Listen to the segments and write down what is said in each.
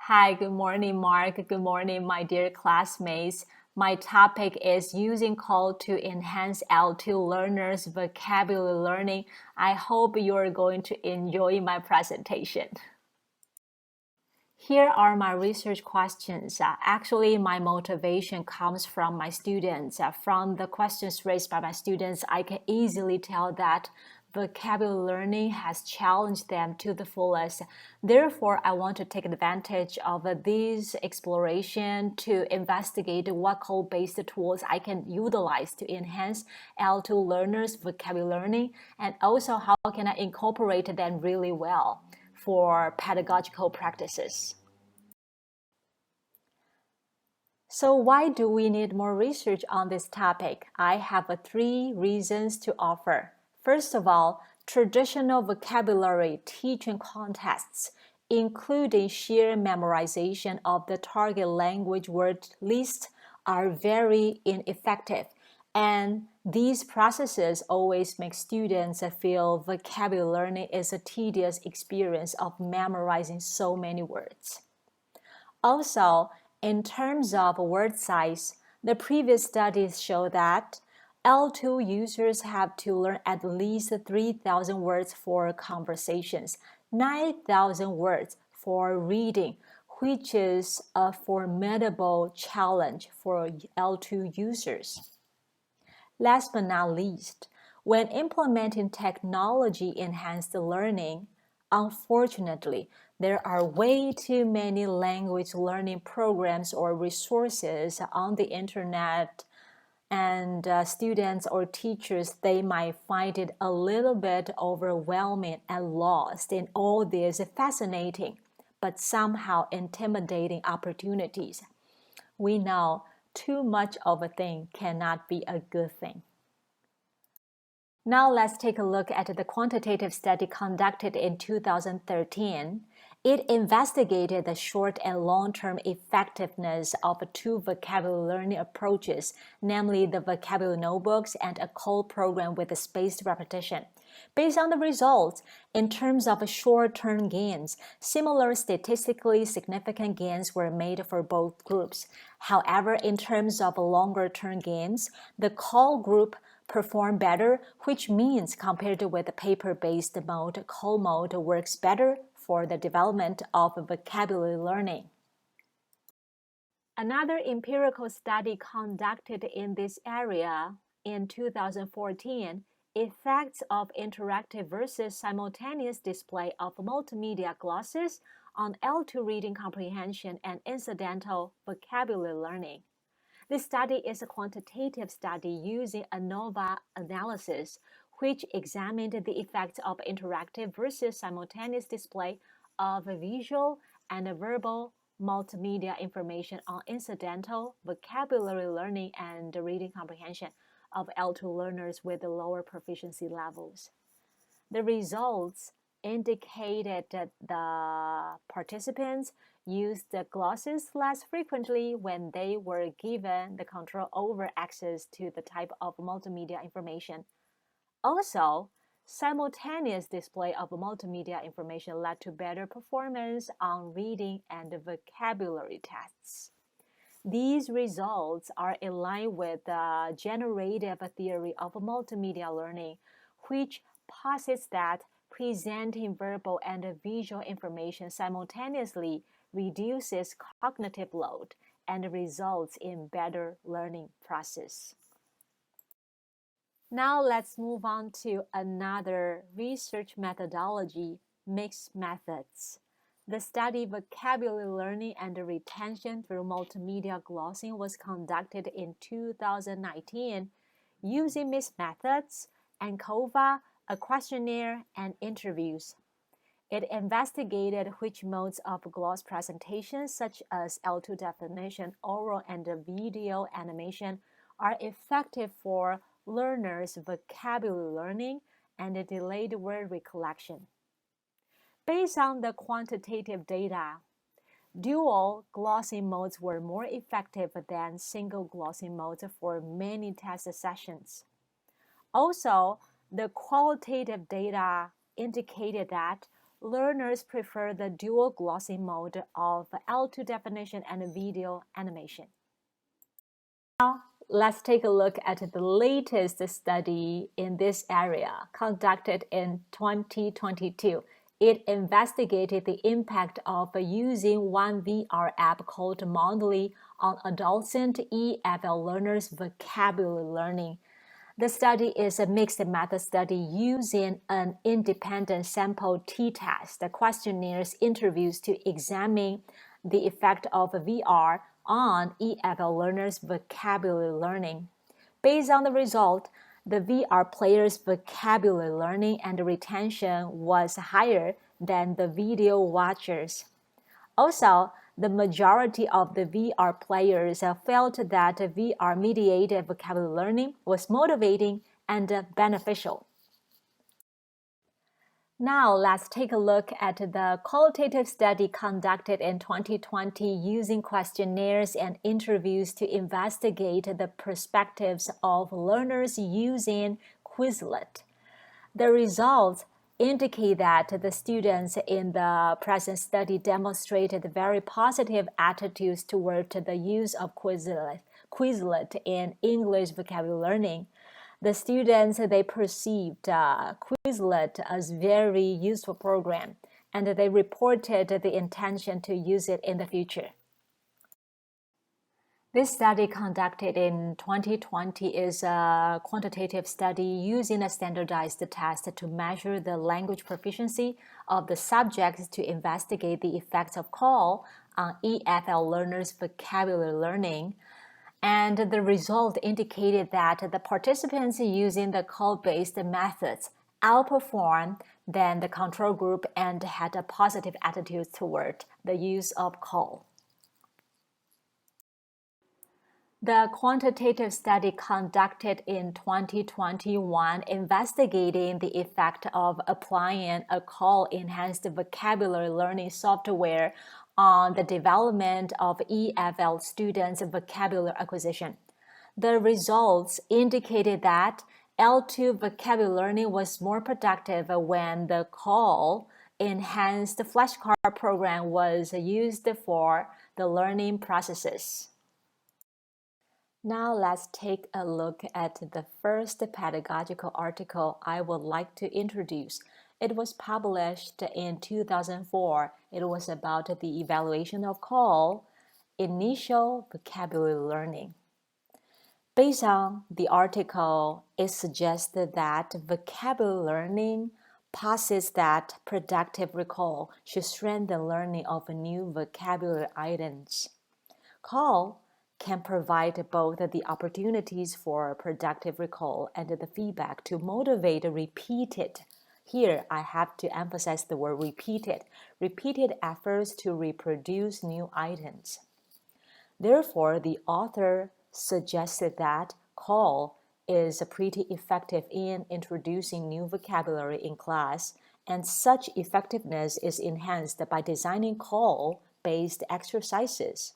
Hi, good morning, Mark. Good morning, my dear classmates. My topic is using call to enhance L2 learners' vocabulary learning. I hope you're going to enjoy my presentation. Here are my research questions. Actually, my motivation comes from my students. From the questions raised by my students, I can easily tell that vocabulary learning has challenged them to the fullest. Therefore, I want to take advantage of this exploration to investigate what code-based tools I can utilize to enhance L2 learners' vocabulary learning, and also how can I incorporate them really well for pedagogical practices. So why do we need more research on this topic? I have three reasons to offer. First of all, traditional vocabulary teaching contests, including sheer memorization of the target language word list, are very ineffective. And these processes always make students feel vocabulary learning is a tedious experience of memorizing so many words. Also, in terms of word size, the previous studies show that L2 users have to learn at least 3,000 words for conversations, 9,000 words for reading, which is a formidable challenge for L2 users. Last but not least, when implementing technology-enhanced learning, unfortunately, there are way too many language learning programs or resources on the internet, and students or teachers, they might find it a little bit overwhelming and lost in all these fascinating but somehow intimidating opportunities. We know too much of a thing cannot be a good thing. Now let's take a look at the quantitative study conducted in 2013. It investigated the short and long-term effectiveness of two vocabulary learning approaches, namely the vocabulary notebooks and a code program with a spaced repetition. Based on the results, in terms of short-term gains, similar statistically significant gains were made for both groups. However, in terms of longer-term gains, the call group performed better, which means compared with the paper-based mode, call mode works better for the development of vocabulary learning. Another empirical study conducted in this area in 2014, effects of interactive versus simultaneous display of multimedia glosses on L2 reading comprehension and incidental vocabulary learning. This study is a quantitative study using ANOVA analysis, which examined the effects of interactive versus simultaneous display of visual and verbal multimedia information on incidental vocabulary learning and reading comprehension of L2 learners with lower proficiency levels. The results indicated that the participants used the glosses less frequently when they were given the control over access to the type of multimedia information. Also, simultaneous display of multimedia information led to better performance on reading and vocabulary tests. These results are in line with the generative theory of multimedia learning, which posits that presenting verbal and visual information simultaneously reduces cognitive load and results in better learning process. Now let's move on to another research methodology, mixed methods. The study vocabulary learning and retention through multimedia glossing was conducted in 2019 using mixed methods, ANCOVA, a questionnaire, and interviews. It investigated which modes of gloss presentation, such as L2 definition, oral and video animation, are effective for learners' vocabulary learning and delayed word recollection. Based on the quantitative data, dual glossing modes were more effective than single glossing modes for many test sessions. Also, the qualitative data indicated that learners prefer the dual glossy mode of L2 definition and video animation. Now, let's take a look at the latest study in this area conducted in 2022. It investigated the impact of using one VR app called Mondly on adolescent EFL learners' vocabulary learning. The study is a mixed method study using an independent sample t-test, the questionnaires interviews to examine the effect of VR on EFL learners' vocabulary learning. Based on the result, the VR players' vocabulary learning and retention was higher than the video watchers. Also, the majority of the VR players felt that VR-mediated vocabulary learning was motivating and beneficial. Now, let's take a look at the qualitative study conducted in 2020 using questionnaires and interviews to investigate the perspectives of learners using Quizlet. The results indicate that the students in the present study demonstrated very positive attitudes toward the use of Quizlet in English vocabulary learning. The students, they perceived Quizlet as very useful program, and they reported the intention to use it in the future. This study conducted in 2020 is a quantitative study using a standardized test to measure the language proficiency of the subjects to investigate the effects of call on EFL learners' vocabulary learning. And the result indicated that the participants using the call-based methods outperformed than the control group and had a positive attitude toward the use of call. The quantitative study conducted in 2021 investigating the effect of applying a call-enhanced vocabulary learning software on the development of EFL students' vocabulary acquisition. The results indicated that L2 vocabulary learning was more productive when the call-enhanced flashcard program was used for the learning processes. Now let's take a look at the first pedagogical article I would like to introduce. It was published in 2004. It was about the evaluation of call, initial vocabulary learning. Based on the article, it suggested that vocabulary learning posits that productive recall should strengthen learning of new vocabulary items. Call can provide both the opportunities for productive recall and the feedback to motivate repeated. Here, I have to emphasize the word repeated efforts to reproduce new items. Therefore, the author suggested that call is pretty effective in introducing new vocabulary in class, and such effectiveness is enhanced by designing call-based exercises.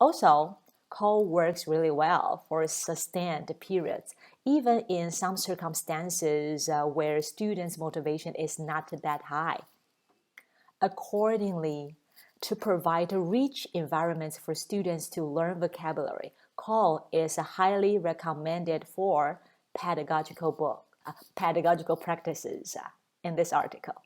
Also, call works really well for sustained periods, even in some circumstances where students' motivation is not that high. Accordingly, to provide rich environments for students to learn vocabulary, call is highly recommended for pedagogical practices in this article.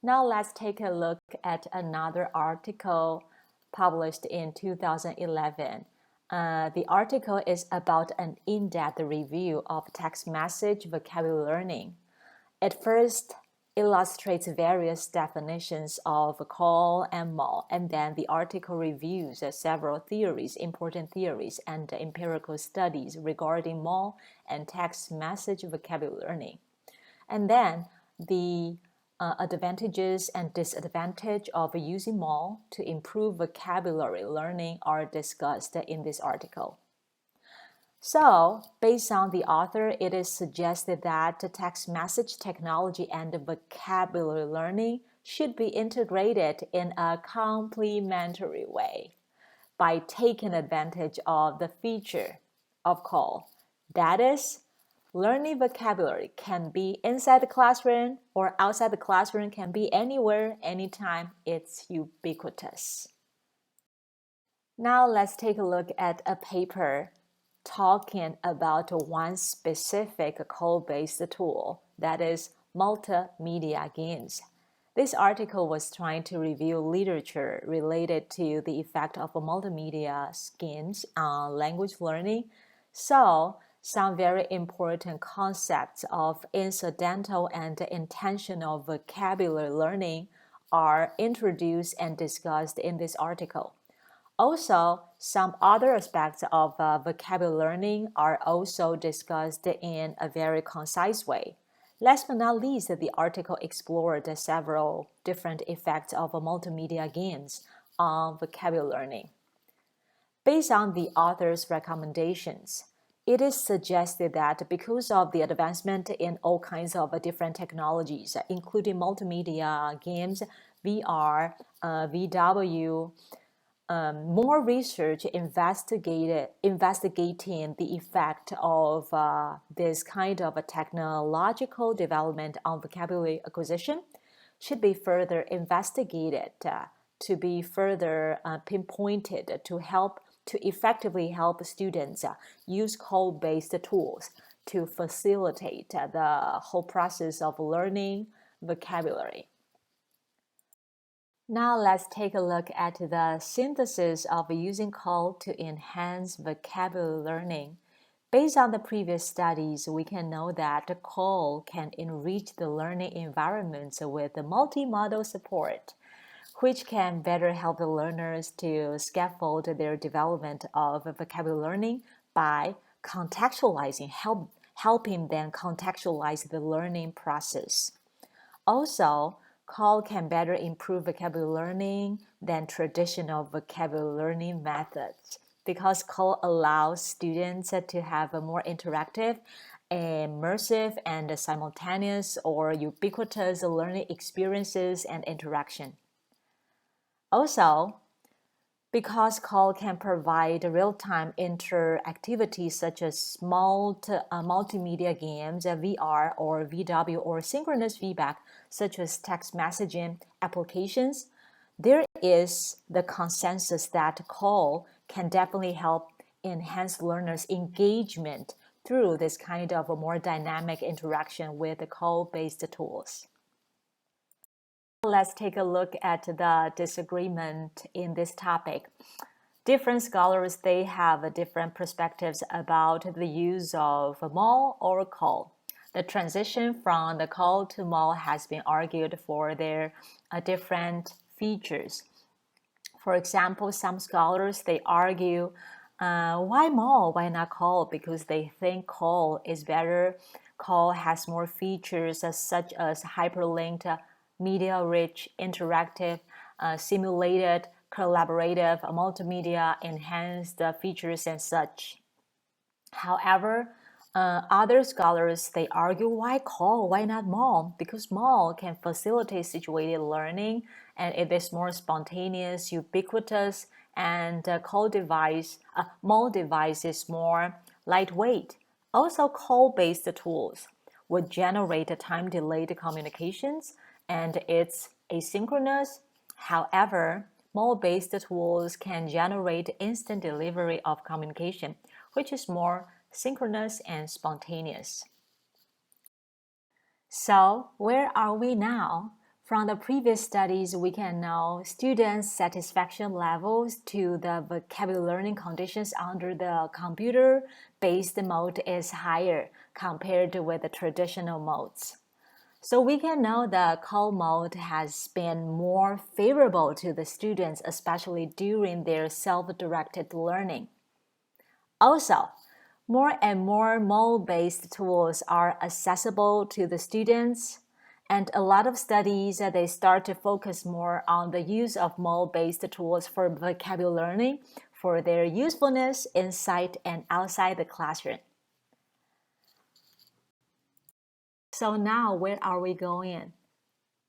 Now let's take a look at another article published in 2011. The article is about an in-depth review of text message vocabulary learning. It first illustrates various definitions of call and mall, and then the article reviews several theories, important theories, and empirical studies regarding mall and text message vocabulary learning. And then the advantages and disadvantages of using mall to improve vocabulary learning are discussed in this article. So, based on the author, it is suggested that text message technology and vocabulary learning should be integrated in a complementary way by taking advantage of the feature of call. That is, Learning vocabulary can be inside the classroom or outside the classroom, can be anywhere, anytime. It's ubiquitous. Now let's take a look at a paper talking about one specific code-based tool, that is multimedia games. This article was trying to review literature related to the effect of multimedia games on language learning. So, some very important concepts of incidental and intentional vocabulary learning are introduced and discussed in this article. Also, some other aspects of vocabulary learning are also discussed in a very concise way. Last but not least, the article explored several different effects of multimedia games on vocabulary learning. Based on the author's recommendations, it is suggested that because of the advancement in all kinds of different technologies, including multimedia games, VR, VW, more research investigating the effect of this kind of a technological development on vocabulary acquisition should be further investigated to be further pinpointed to effectively help students use code-based tools to facilitate the whole process of learning vocabulary. Now let's take a look at the synthesis of using code to enhance vocabulary learning. Based on the previous studies, we can know that code can enrich the learning environments with multimodal support, which can better help the learners to scaffold their development of vocabulary learning by helping them contextualize the learning process. Also, call can better improve vocabulary learning than traditional vocabulary learning methods because call allows students to have a more interactive, immersive, and simultaneous or ubiquitous learning experiences and interaction. Also, because call can provide real-time interactivity such as multimedia games, VR or VW, or synchronous feedback such as text messaging applications, there is the consensus that call can definitely help enhance learners' engagement through this kind of a more dynamic interaction with the call-based tools. Let's take a look at the disagreement in this topic. Different scholars, they have different perspectives about the use of mall or call. The transition from the call to mall has been argued for their different features. For example, some scholars, they argue, why mall, why not call? Because they think call is better. Call has more features such as hyperlinked, media-rich, interactive, simulated, collaborative, multimedia, enhanced features and such. However, other scholars, they argue, why call, why not mall? Because mall can facilitate situated learning and it is more spontaneous, ubiquitous, and mall device is more lightweight. Also, call-based tools would generate time-delayed communications and it's asynchronous. However, mall-based tools can generate instant delivery of communication, which is more synchronous and spontaneous. So, where are we now? From the previous studies, we can know students' satisfaction levels to the vocabulary learning conditions under the computer-based mode is higher compared with the traditional modes. So we can know the call mode has been more favorable to the students, especially during their self-directed learning. Also, more and more mall-based tools are accessible to the students, and a lot of studies they start to focus more on the use of mall-based tools for vocabulary learning for their usefulness inside and outside the classroom. So now, where are we going?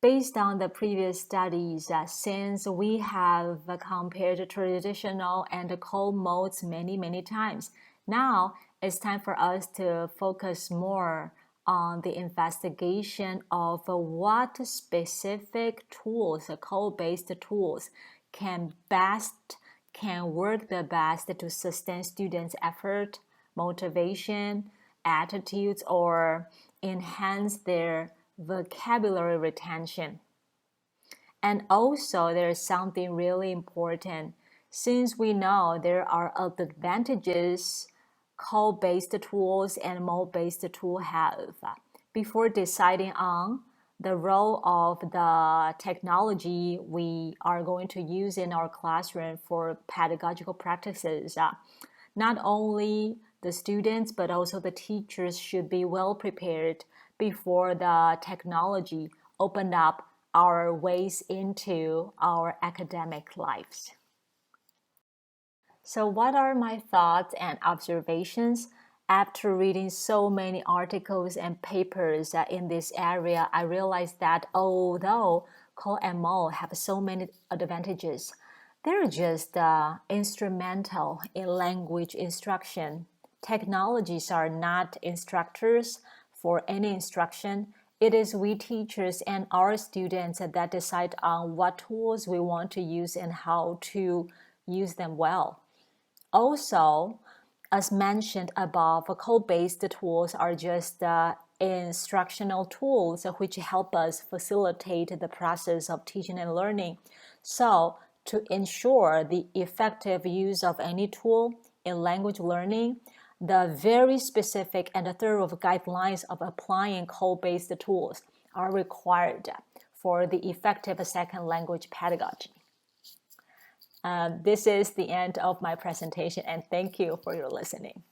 Based on the previous studies, since we have compared traditional and call modes many times, now it's time for us to focus more on the investigation of what specific tools, code-based tools, can work the best to sustain students' effort, motivation, attitudes, or enhance their vocabulary retention. And also, there's something really important. Since we know there are advantages code-based tools and mode-based tool have, before deciding on the role of the technology we are going to use in our classroom for pedagogical practices, not only the students but also the teachers should be well prepared before the technology opened up our ways into our academic lives. So, what are my thoughts and observations? After reading so many articles and papers in this area, I realized that although Call and Mo have so many advantages, they're just instrumental in language instruction. Technologies are not instructors for any instruction. It is we teachers and our students that decide on what tools we want to use and how to use them well. Also, as mentioned above, code-based tools are just instructional tools which help us facilitate the process of teaching and learning. So, to ensure the effective use of any tool in language learning, the very specific and thorough guidelines of applying code-based tools are required for the effective second language pedagogy. This is the end of my presentation, and thank you for your listening.